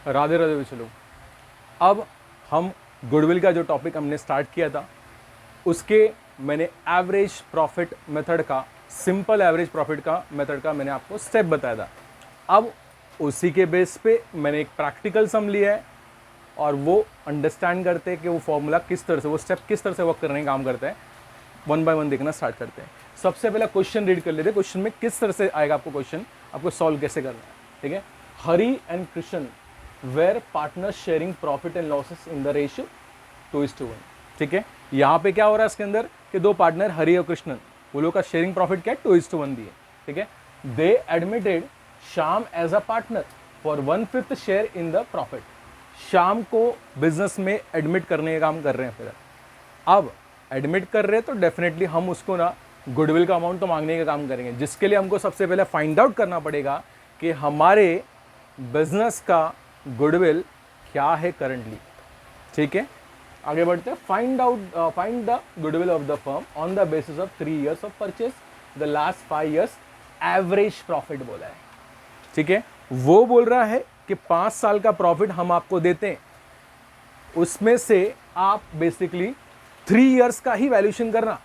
राधे राधे चलो। अब हम गुडविल का जो टॉपिक हमने स्टार्ट किया था उसके मैंने एवरेज प्रॉफिट मेथड का, सिंपल एवरेज प्रॉफिट का मेथड का मैंने आपको स्टेप बताया था। अब उसी के बेस पे मैंने एक प्रैक्टिकल सम लिया है और वो अंडरस्टैंड करते हैं कि वो फॉर्मूला किस तरह से, वो स्टेप किस तरह से वर्क करने का काम करता है। वन बाय वन देखना स्टार्ट करते हैं। सबसे पहला क्वेश्चन रीड कर लेते हैं। क्वेश्चन में किस तरह से आएगा आपको क्वेश्चन, आपको सॉल्व कैसे करना है। ठीक है, Hari and Krishna were partners sharing profit and losses in the ratio 2:1। ठीक है, यहाँ पे क्या हो रहा है इसके अंदर कि दो पार्टनर हरी और कृष्णन, वो लोग का शेयरिंग प्रॉफिट क्या है 2:1 दिए। ठीक है, they admitted Shyam as a partner for 1/5 share in the profit. शाम को बिजनेस में एडमिट करने का काम कर रहे हैं। फिर अब एडमिट कर रहे हैं तो डेफिनेटली हम उसको ना गुडविल का अमाउंट तो मांगने का काम करेंगे, जिसके लिए हमको सबसे पहले फाइंड आउट करना पड़ेगा कि हमारे बिजनेस का गुडविल क्या है करंटली। ठीक है, आगे बढ़ते हैं। Find the goodwill of the firm on the basis of 3 years of purchase, the last 5 years average profit बोला है। ठीक है, वो बोल रहा है कि 5 साल का प्रॉफिट हम आपको देते हैं, उसमें से आप बेसिकली 3 years का ही वैल्यूएशन करना।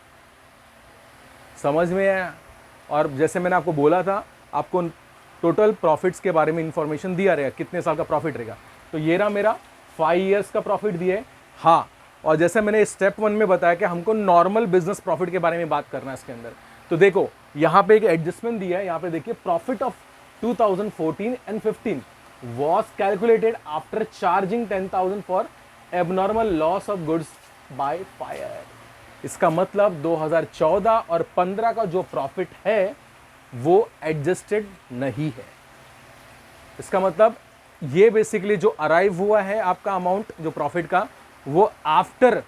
समझ में आया? और जैसे मैंने आपको बोला था, आपको टोटल प्रॉफिट्स के बारे में इंफॉर्मेशन दिया रहेगा, कितने साल का प्रॉफिट रहेगा। तो ये रहा मेरा 5 years का प्रॉफिट दिए। हाँ, और जैसे मैंने स्टेप 1 में बताया कि हमको नॉर्मल बिजनेस प्रॉफिट के बारे में बात करना है इसके अंदर। तो देखो यहाँ पे एक एडजस्टमेंट दिया है, यहाँ पे देखिए profit of 2014 and 15 was calculated after charging 10,000 for abnormal loss of goods by fire। इसका मतलब 2014 और 15 का जो प्रॉफिट है वो एडजस्टेड नहीं है। इसका मतलब ये बेसिकली जो अराइव हुआ है आपका अमाउंट जो प्रॉफिट का, वो after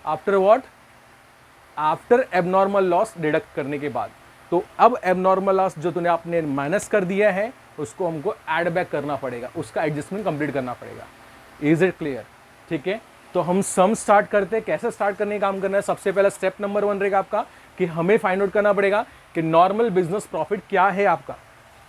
what, after abnormal loss deduct करने के बाद। तो अब एबनॉर्मल लॉस जो तूने आपने माइनस कर दिया है उसको हमको ऐड बैक करना पड़ेगा, उसका एडजस्टमेंट कंप्लीट करना पड़ेगा। Is it clear? ठीक है, तो हम सम स्टार्ट करते हैं। कैसे स्टार्ट करने का काम करना है? सबसे पहला स्टेप नंबर 1 रहेगा आपका कि हमें फाइंड आउट करना पड़ेगा कि नॉर्मल बिजनेस प्रॉफिट क्या है आपका।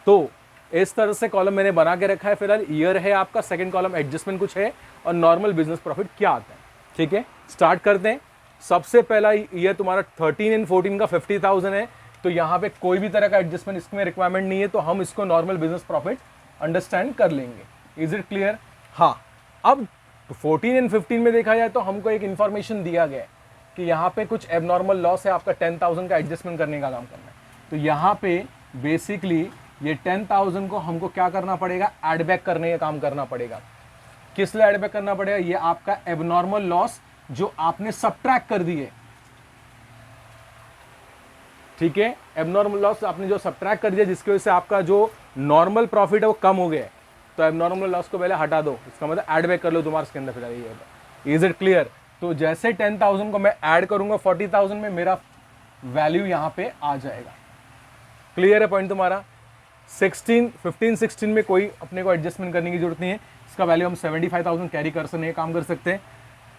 तो इस तरह से कॉलम मैंने बना के रखा है। फिलहाल ईयर है आपका, सेकंड कॉलम एडजस्टमेंट कुछ है और नॉर्मल बिजनेस प्रॉफिट क्या आता है। ठीक है, स्टार्ट करते हैं। सबसे पहला ईयर तुम्हारा 13 एंड 14 का 50,000 है, तो यहाँ पे कोई भी तरह का एडजस्टमेंट इसमें रिक्वायरमेंट नहीं है, तो हम इसको नॉर्मल बिजनेस प्रॉफिट अंडरस्टैंड कर लेंगे। Is it clear? हाँ, अब 14 एंड 15 में देखा जाए तो हमको एक इंफॉर्मेशन दिया गया है कि यहाँ पे कुछ एबनॉर्मल लॉस है, आपका 10,000 का एडजस्टमेंट करने का काम करना है। तो यहाँ पे बेसिकली ये 10,000 को हमको क्या करना पड़ेगा? ऐड बैक करने का काम करना पड़ेगा। किस लिए ऐड बैक करना पड़ेगा? ये आपका एबनॉर्मल लॉस जो आपने सब्ट्रैक्ट कर दिए। ठीक है, एबनॉर्मल लॉस आपने जो सब्ट्रैक्ट कर दिया, जिसकी वजह से आपका जो नॉर्मल प्रॉफिट है वो कम हो गया है। तो एबनॉर्मल लॉस को पहले हटा दो, इसका मतलब ऐड बैक कर लो तुम्हारे इसके अंदर। फिर ये होगा। Is it clear? तो जैसे 10,000 को मैं ऐड करूंगा 40,000 में, मेरा वैल्यू यहां पे आ जाएगा। क्लियर है पॉइंट तुम्हारा? 15, 16 में कोई अपने को एडजस्टमेंट करने की जरूरत नहीं है। इसका वैल्यू हम 75,000 कैरी कर सकते हैं, काम कर सकते हैं।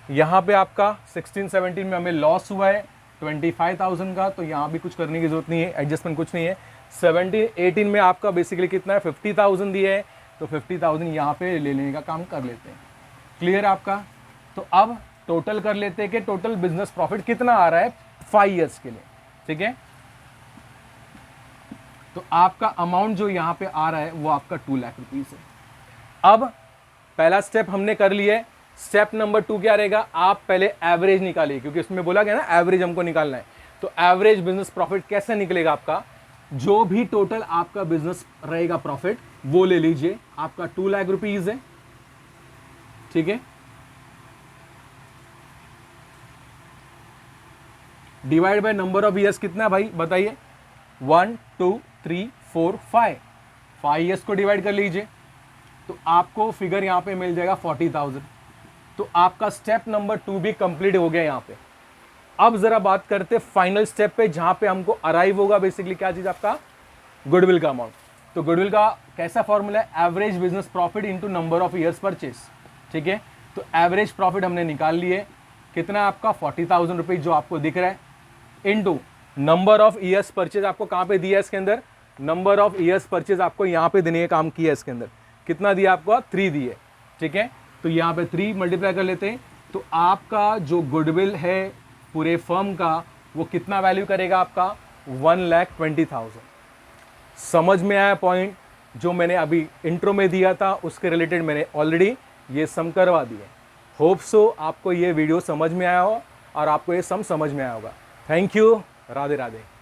यहाँ पे आपका 16, 17 में हमें लॉस हुआ है 25,000 का, तो यहाँ भी कुछ करने की जरूरत नहीं है, एडजस्टमेंट कुछ नहीं है। 17, 18 में आपका बेसिकली कितना है? 50,000 दिए है, तो 50,000 यहाँ पे ले लेने का काम कर लेते हैं। क्लियर आपका? तो अब टोटल कर लेते हैं कि टोटल बिजनेस प्रॉफिट कितना आ रहा है 5 years के लिए। ठीक है, तो आपका अमाउंट जो यहाँ पे आ रहा है वो आपका 2 लाख रुपीज है। अब पहला स्टेप हमने कर लिया है। स्टेप नंबर 2 क्या रहेगा? आप पहले एवरेज निकालिए, क्योंकि उसमें बोला गया ना एवरेज हमको निकालना है। तो एवरेज बिजनेस प्रॉफिट कैसे निकलेगा आपका? जो भी टोटल आपका बिजनेस रहेगा प्रॉफिट वो ले लीजिए। आपका 2 लाख रुपीज है। ठीक है, divide by number of years कितना भाई बताइए? 1, 2, 3, 4, 5 ईयर्स को डिवाइड कर लीजिए, तो आपको फिगर यहां पे मिल जाएगा 40,000। तो आपका स्टेप नंबर 2 भी कंप्लीट हो गया यहां पे। अब जरा बात करते फाइनल स्टेप पे, जहां पे हमको अराइव होगा बेसिकली क्या चीज? आपका गुडविल का अमाउंट। तो गुडविल का कैसा फॉर्मूला है? Average business profit into number of years purchase. ठीक है, तो एवरेज प्रॉफिट हमने निकाल लिए। कितना है आपका? 40,000 रुपीज जो आपको दिख रहा है, into number of years purchase. आपको कहां पे दिया है इसके अंदर? नंबर ऑफ ईयर्स परचेज आपको यहां पे देने का काम किया है इसके अंदर। कितना दिया आपको? 3 दिए, ठीक है। तो यहाँ पे 3 मल्टीप्लाई कर लेते हैं, तो आपका जो गुडविल है पूरे फर्म का वो कितना वैल्यू करेगा आपका? 1,20,000। समझ में आया पॉइंट? जो मैंने अभी इंट्रो में दिया था उसके रिलेटेड मैंने ऑलरेडी ये सम करवा दिए। होप सो आपको ये वीडियो समझ में आया हो और आपको ये सम समझ में आया होगा। Thank you. राधे राधे।